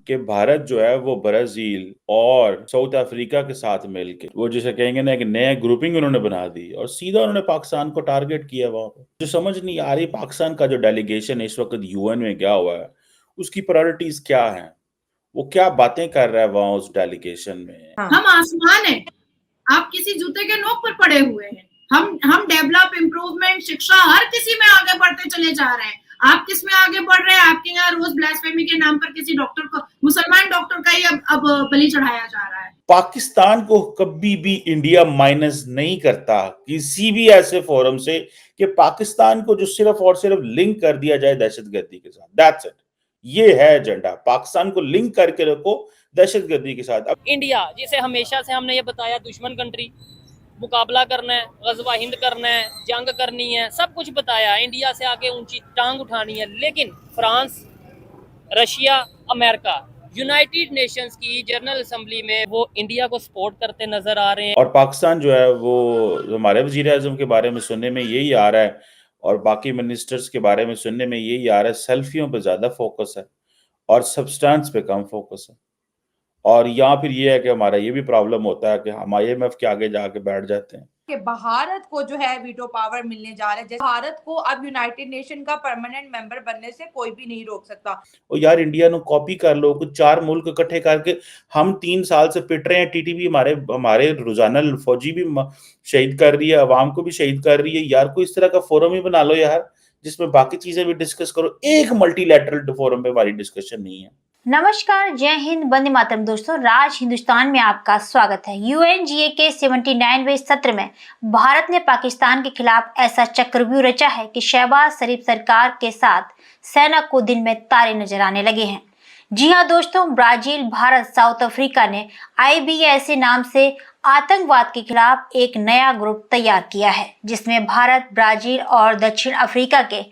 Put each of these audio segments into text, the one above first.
कि भारत जो है वो ब्राजील और साउथ अफ्रीका के साथ मिलके वो जिसे कहेंगे ना, एक नया ग्रुपिंग उन्होंने बना दी और सीधा उन्होंने पाकिस्तान को टारगेट किया। वहां पर जो समझ नहीं आ रही, पाकिस्तान का जो डेलीगेशन इस वक्त यूएन में गया हुआ है, उसकी प्रायोरिटीज क्या है, वो क्या बातें कर रहा है वहां उस डेलीगेशन में। हम आसमान है, आप किसी जूते के नोक पर पड़े हुए हैं। हम डेवलप, इम्प्रूवमेंट, शिक्षा, हर किसी में आगे बढ़ते चले जा रहे हैं। आप किस में आगे बढ़ रहे हैं? आपके यहाँ रोज ब्लास्फेमी के नाम पर किसी डॉक्टर को, मुसलमान डॉक्टर का ही अब बलि चढ़ाया जा रहा है। पाकिस्तान को कभी भी इंडिया माइनस नहीं करता किसी भी ऐसे फोरम से कि पाकिस्तान को जो सिर्फ और सिर्फ लिंक कर दिया जाए दहशतगर्दी के साथ। दैट्स इट, ये है एजेंडा, पाकिस्तान को लिंक करके रखो दहशतगर्दी के साथ। अब इंडिया जिसे हमेशा से हमने ये बताया दुश्मन कंट्री, मुकाबला करना है, गजवा हिंद करना है, जंग करनी है, सब कुछ बताया, इंडिया से आके ऊंची टांग उठानी है। लेकिन France, Russia, America, United Nations की जनरल असेंबली में वो इंडिया को सपोर्ट करते नजर आ रहे हैं। और पाकिस्तान जो है वो हमारे वजीर आजम के बारे में सुनने में यही आ रहा है और बाकी मिनिस्टर्स के बारे में सुनने में यही आ रहा है, सेल्फियों पे ज्यादा फोकस है और सब्सटेंस पे कम फोकस है। और यहाँ फिर ये है कि हमारा ये भी प्रॉब्लम होता है कि हम IMF के आगे जाके बैठ जाते हैं कि भारत को जो है वीटो पावर मिलने जा रहा है। जैसे भारत को अब यूनाइटेड नेशन का परमानेंट मेंबर बनने से कोई भी नहीं रोक सकता। और यार इंडिया ने कॉपी कर लो, कुछ 4 मुल्क इकट्ठे करके हम 3 साल से पिट रहे हैं। TTP हमारे हमारे रोजाना फौजी भी शहीद कर रही है, अवाम को भी शहीद कर रही है। यार कोई इस तरह का फोरम ही बना लो यार, जिसमें बाकी चीजें भी डिस्कस करो। एक मल्टीलैटरल फोरम पे हमारी डिस्कशन नहीं है। नमस्कार, जय हिंद, वंदे मातरम। दोस्तों, राज हिंदुस्तान में आपका स्वागत है। UNGA के 79वें सत्र में भारत ने पाकिस्तान के खिलाफ ऐसा चक्रव्यूह रचा है कि शहबाज शरीफ सरकार के साथ सेना को दिन में तारे नजर आने लगे हैं। जी हाँ दोस्तों, ब्राजील, भारत, साउथ अफ्रीका ने IBSA नाम से आतंकवाद के खिलाफ एक नया ग्रुप तैयार किया है, जिसमें भारत, ब्राजील और दक्षिण अफ्रीका के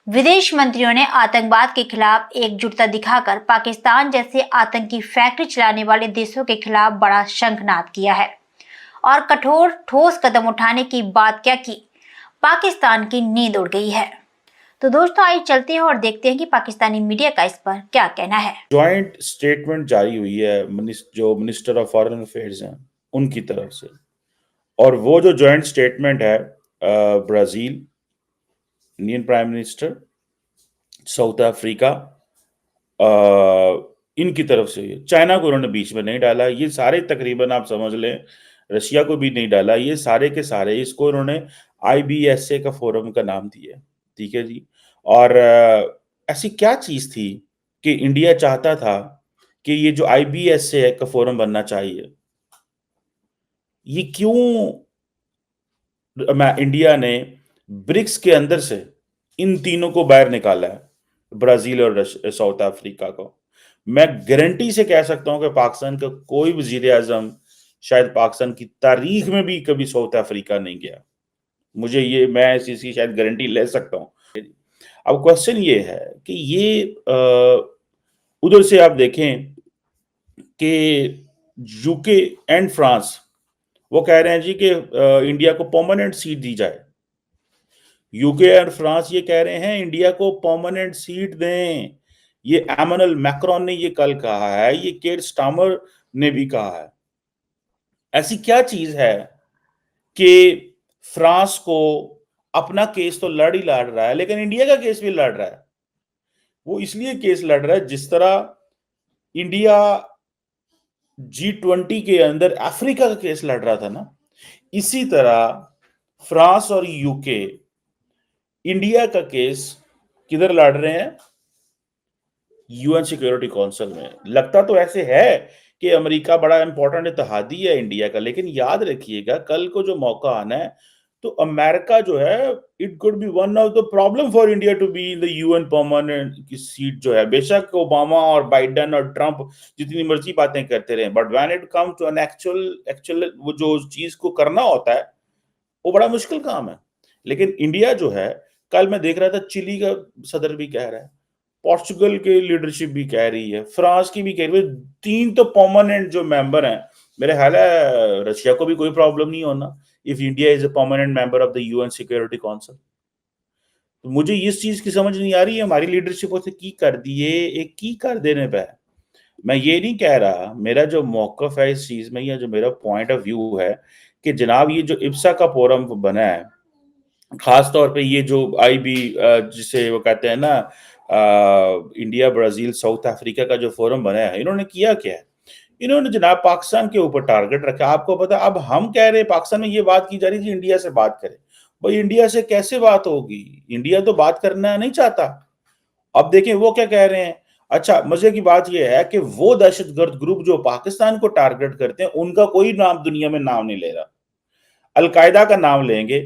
विदेश मंत्रियों ने आतंकवाद के खिलाफ एकजुटता दिखाकर पाकिस्तान जैसे आतंकी फैक्ट्री चलाने वाले देशों के खिलाफ बड़ा शंखनाद किया है और कठोर ठोस कदम उठाने की बात क्या की, पाकिस्तान की नींद उड़ गई है। तो दोस्तों, आइए चलते हैं और देखते हैं कि पाकिस्तानी मीडिया का इस पर क्या कहना है। ज्वाइंट स्टेटमेंट जारी हुई है जो मिनिस्टर ऑफ फॉरेन अफेयर्स हैं उनकी तरफ से, और वो जो ज्वाइंट स्टेटमेंट है Brazil, Indian prime minister, south Africa, इनकी तरफ से, चाइना को उन्होंने बीच में नहीं डाला। ये सारे तकरीबन आप समझ लें, रशिया को भी नहीं डाला। ये सारे के सारे इसको उन्होंने IBSA का फोरम का नाम दिया। ठीक है जी। और ऐसी क्या चीज थी कि इंडिया चाहता था कि ये जो IBSA का फोरम बनना चाहिए, ये क्यों इंडिया ने ब्रिक्स के अंदर से इन तीनों को बाहर निकाला है, ब्राजील और साउथ अफ्रीका को। मैं गारंटी से कह सकता हूं कि पाकिस्तान का कोई वजीर आजम शायद पाकिस्तान की तारीख में भी कभी साउथ अफ्रीका नहीं गया। मैं इस चीज की शायद गारंटी ले सकता हूं। अब क्वेश्चन ये है कि ये उधर से आप देखें कि UK एंड फ्रांस वो कह रहे हैं जी कि इंडिया को परमानेंट सीट दी जाए। UK और फ्रांस ये कह रहे हैं इंडिया को परमानेंट सीट दें। ये एमैनुअल मैक्रोन ने ये कल कहा है, ये केर स्टामर ने भी कहा है। ऐसी क्या चीज है कि फ्रांस को अपना केस तो लड़ ही लड़ रहा है, लेकिन इंडिया का केस भी लड़ रहा है। वो इसलिए केस लड़ रहा है, जिस तरह इंडिया G20 के अंदर अफ्रीका का केस लड़ रहा था ना, इसी तरह फ्रांस और UK इंडिया का केस किधर लड़ रहे हैं? UN सिक्योरिटी काउंसिल में। लगता तो ऐसे है कि अमेरिका बड़ा इंपॉर्टेंट इत्तेहादी है इंडिया का, लेकिन याद रखिएगा कल को जो मौका आना है तो अमेरिका जो है, it could be one of the problem for India to be in the UN permanent की सीट जो है। बेशक ओबामा और बाइडेन और ट्रंप जितनी मर्जी बातें करते रहे, but when it comes to an actual वो जो चीज को करना होता है वो बड़ा मुश्किल काम है। लेकिन इंडिया जो है, कल मैं देख रहा था चिली का सदर भी कह रहा है, पोर्चुगल की लीडरशिप भी कह रही है, फ्रांस की भी कह रही है, 3 तो परमानेंट जो मेंबर हैं। मेरे ख्याल है रशिया को भी कोई प्रॉब्लम नहीं होना if India is a permanent member of the UN security council. तो मुझे इस चीज की समझ नहीं आ रही है, हमारी लीडरशिप उसे की कर दिए, एक की कर देने पे मैं ये नहीं कह रहा, मेरा जो मौकफ है इस चीज में या जो मेरा पॉइंट ऑफ व्यू है कि जनाब ये जो इब्सा का फोरम बना है, खास तौर पे ये जो आईबी जिसे वो कहते हैं ना, इंडिया ब्राजील साउथ अफ्रीका का जो फोरम बना है, इन्होंने किया क्या है? इन्होंने जनाब पाकिस्तान के ऊपर टारगेट रखा। आपको पता, अब हम कह रहे हैं, पाकिस्तान में ये बात की जा रही है कि इंडिया से बात करें। भाई इंडिया से कैसे बात होगी? इंडिया तो बात करना नहीं चाहता। अब देखें वो क्या कह रहे हैं। अच्छा, मजे की बात यह है कि वो दहशतगर्द ग्रुप जो पाकिस्तान को टारगेट करते हैं, उनका कोई नाम दुनिया में नाम नहीं ले रहा। अलकायदा का नाम लेंगे।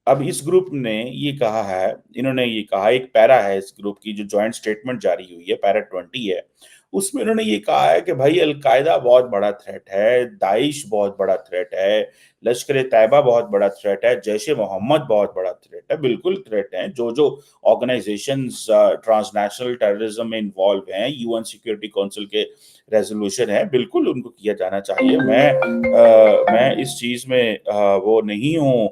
अब इस ग्रुप ने ये कहा है, इन्होंने ये कहा, एक पैरा है इस ग्रुप की जो जॉइंट स्टेटमेंट जारी हुई है, पैरा 20 है, उसमें इन्होंने ये कहा है कि भाई अलकायदा बहुत बड़ा थ्रेट है, दाइश बहुत बड़ा थ्रेट है, लश्कर तैयबा बहुत बड़ा थ्रेट है, जैश ए मोहम्मद बहुत बड़ा थ्रेट है। बिल्कुल थ्रेट है। जो जो ऑर्गेनाइजेशंस ट्रांसनेशनल टेररिज्म में इन्वॉल्व हैं, यूएन सिक्योरिटी काउंसिल के रेजोल्यूशन है, बिल्कुल उनको किया जाना चाहिए। मैं इस चीज में वो नहीं हूँ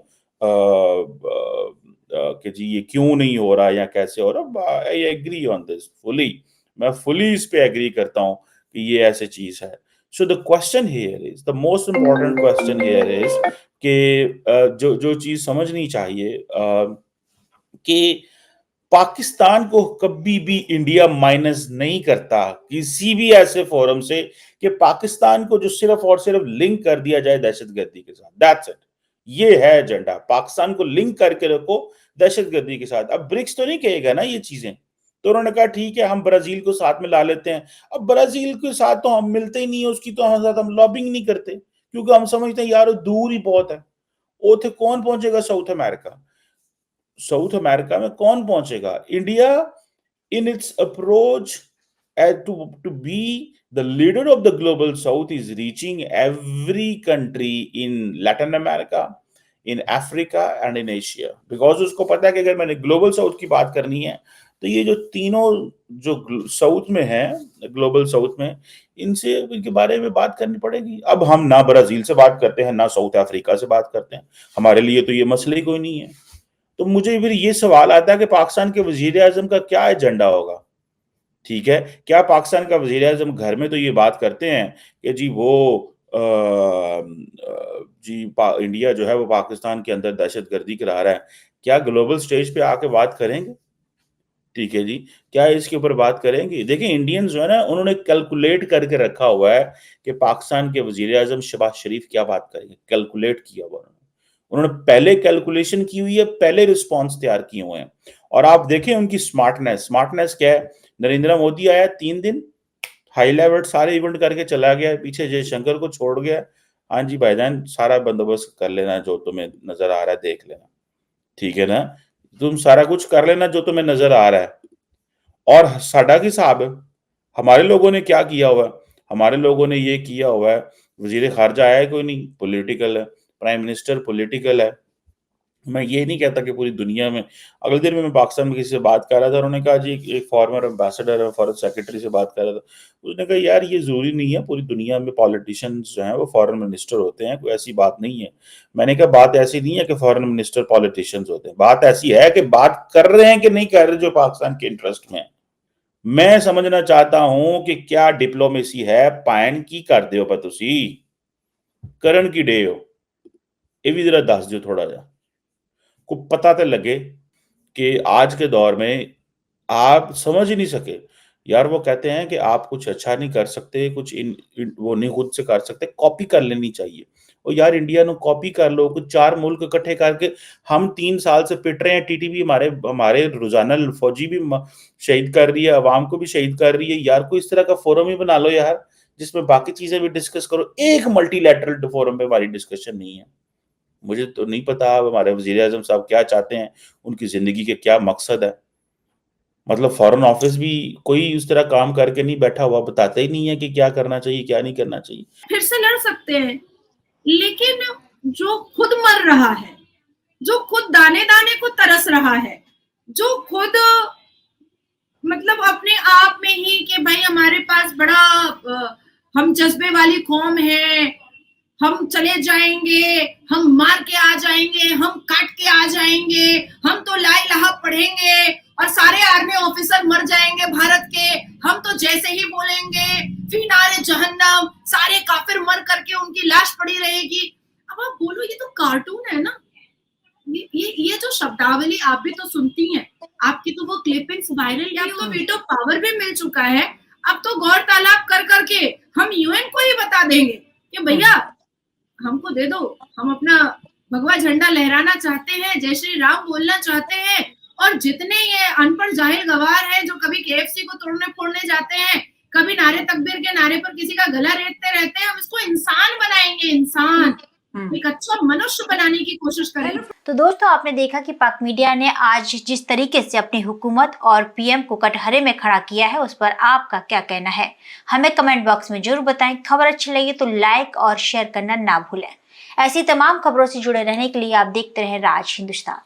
कि जी ये क्यों नहीं हो रहा या कैसे हो रहा। I agree on this fully, मैं फुली इस पे एग्री करता हूँ कि ये ऐसी चीज है। So the question here is, the most important question here is कि जो जो चीज समझनी चाहिए कि पाकिस्तान को कभी भी इंडिया माइनस नहीं करता किसी भी ऐसे फोरम से कि पाकिस्तान को जो सिर्फ और सिर्फ लिंक कर दिया जाए दहशतगर्दी के साथ। That's it. ये है एजेंडा, पाकिस्तान को लिंक करके रखो दहशतगर्दी के साथ। अब ब्रिक्स तो नहीं कहेगा ना ये चीजें, तो उन्होंने कहा ठीक है हम ब्राजील को साथ में ला लेते हैं। अब ब्राजील के साथ तो हम मिलते ही नहीं है, उसकी तो हम साथ हम लॉबिंग नहीं करते, क्योंकि हम समझते हैं यार दूर ही बहुत है। ओथे कौन पहुंचेगा साउथ अमेरिका? साउथ अमेरिका में कौन पहुंचेगा? India in its approach to be the leader of the global south is reaching every country in Latin America, in Africa and in Asia, because उसको पता है कि अगर मैंने ग्लोबल साउथ की बात करनी है तो ये जो तीनों जो साउथ में है, ग्लोबल साउथ में, इनसे इनके बारे में बात करनी पड़ेगी। अब हम ना ब्राजील से बात करते हैं ना साउथ अफ्रीका से बात करते हैं, हमारे लिए तो ये मसला ही कोई नहीं है। तो मुझे फिर ये सवाल आता है कि पाकिस्तान के वजीर आजम का क्या एजेंडा होगा? ठीक है, क्या पाकिस्तान का वजीर आजम घर में तो ये बात करते हैं कि जी वो इंडिया जो है वो पाकिस्तान के अंदर दहशतगर्दी करा रहा है, क्या ग्लोबल स्टेज पे आके बात करेंगे? ठीक है जी, क्या इसके ऊपर बात करेंगे? देखिए इंडियंस जो है ना, उन्होंने कैलकुलेट करके रखा हुआ है कि पाकिस्तान के वजीर आजम शहबाज शरीफ क्या बात करेंगे। कैलकुलेट किया हुआ उन्होंने पहले कैलकुलेशन की हुई है, पहले रिस्पॉन्स तैयार किए हुए हैं। और आप देखें उनकी स्मार्टनेस क्या है। नरेंद्र मोदी आया 3 दिन, हाई लेवल सारे इवेंट करके चला गया, पीछे जयशंकर को छोड़ गया। हाँ जी भाईजान, सारा बंदोबस्त कर लेना जो तुम्हें नजर आ रहा है, देख लेना, ठीक है ना, तुम सारा कुछ कर लेना जो तुम्हें नजर आ रहा है। और साडा की साहब, हमारे लोगों ने क्या किया हुआ है? हमारे लोगों ने ये किया हुआ है, वजीर खारजा आया कोई नहीं, पॉलिटिकल है, प्राइम मिनिस्टर पॉलिटिकल है। मैं ये नहीं कहता कि पूरी दुनिया में, अगले दिन में मैं पाकिस्तान में किसी से बात कर रहा था, उन्होंने कहा जी एक फॉर्मर एम्बेसडर है, फॉरेन सेक्रेटरी से बात कर रहा था, उसने कहा यार ये जरूरी नहीं है पूरी दुनिया में पॉलिटिशियंस जो हैं वो फॉरेन मिनिस्टर होते हैं, कोई ऐसी बात नहीं है। मैंने कहा बात ऐसी नहीं है कि फॉरेन मिनिस्टर पॉलिटिशियंस होते हैं, बात ऐसी है कि बात कर रहे हैं कि नहीं कर रहे जो पाकिस्तान के इंटरेस्ट में है। मैं समझना चाहता हूं कि क्या डिप्लोमेसी है पैन की कर दो पर तुसी करन की डे हो, ये भी जरा दस दो थोड़ा जा को पता तो लगे कि आज के दौर में आप समझ ही नहीं सके। यार वो कहते हैं कि आप कुछ अच्छा नहीं कर सकते, कुछ वो नहीं खुद से कर सकते, कॉपी कर लेनी चाहिए। और यार इंडिया ने कॉपी कर लो, कुछ 4 मुल्क इकट्ठे करके हम 3 साल से पिट रहे हैं। टीटीपी हमारे रोजाना फौजी भी शहीद कर रही है, अवाम को भी शहीद कर रही है। यार कोई इस तरह का फोरम ही बना लो यार, जिसमें बाकी चीजें भी डिस्कस करो। एक मल्टीलैटरल फोरम पे हमारी डिस्कशन नहीं है। मुझे तो नहीं पता अब हमारे वजीर आजम साहब क्या चाहते हैं, उनकी जिंदगी के क्या मकसद है। मतलब फॉरेन ऑफिस भी कोई उस तरह काम करके नहीं बैठा हुआ, बताता ही नहीं है कि क्या करना चाहिए क्या नहीं करना चाहिए। फिर से लड़ सकते हैं, लेकिन जो खुद मर रहा है, जो खुद दाने दाने को तरस रहा है, जो खुद मतलब अपने आप में ही कि भाई हमारे पास बड़ा हम जज्बे वाली कौम है, हम चले जाएंगे, हम मार के आ जाएंगे, हम काट के आ जाएंगे, हम तो ला इलाहा पढ़ेंगे और सारे आर्मी ऑफिसर मर जाएंगे भारत के, हम तो जैसे ही बोलेंगे फिनारे जहन्नम, सारे काफिर मर करके उनकी लाश पड़ी रहेगी। अब आप बोलो ये तो कार्टून है ना, ये जो शब्दावली आप भी तो सुनती हैं, आपकी तो वो क्लिपिंग्स वायरल, अब तो वीटो पावर भी मिल चुका है, अब तो गौर तालाब कर करके हम यूएन को ही बता देंगे कि भैया हमको दे दो, हम अपना भगवा झंडा लहराना चाहते हैं, जय श्री राम बोलना चाहते हैं। और जितने ये अनपढ़ जाहिल गवार हैं जो कभी केएफसी को तोड़ने फोड़ने जाते हैं, कभी नारे तकबीर के नारे पर किसी का गला रेतते रहते हैं, हम इसको इंसान बनाएंगे, इंसान, एक अच्छा मनुष्य बनाने की कोशिश करें। तो दोस्तों, आपने देखा कि पाक मीडिया ने आज जिस तरीके से अपनी हुकूमत और पीएम को कटघरे में खड़ा किया है, उस पर आपका क्या कहना है, हमें कमेंट बॉक्स में जरूर बताएं। खबर अच्छी लगी तो लाइक और शेयर करना ना भूलें। ऐसी तमाम खबरों से जुड़े रहने के लिए आप देखते रहें राज हिंदुस्तान।